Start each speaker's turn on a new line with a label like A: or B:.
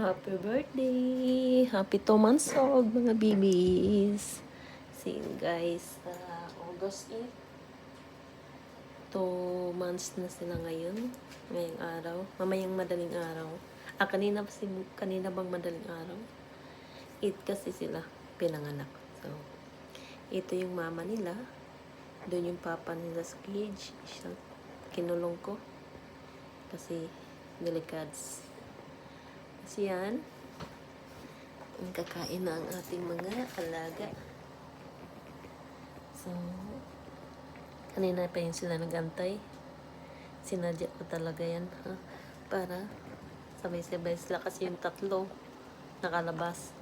A: Happy birthday! Happy 2 months old, mga babies! See you guys, August 8. 2 months na sila ngayon. Ngayong araw. Mamayang madaling araw. Kanina bang madaling araw? 8 kasi sila pinanganak. So, ito yung mama nila. Doon yung papa nila sa cage. Kinulong ko. Kasi, delicads. Kasi yan, ang kakain na ang ating mga alaga. So, kanina pa yun sila nagantay. Sinadya ko talaga yan, ha? Para sabay-sabay sila kasi yung tatlo nakalabas.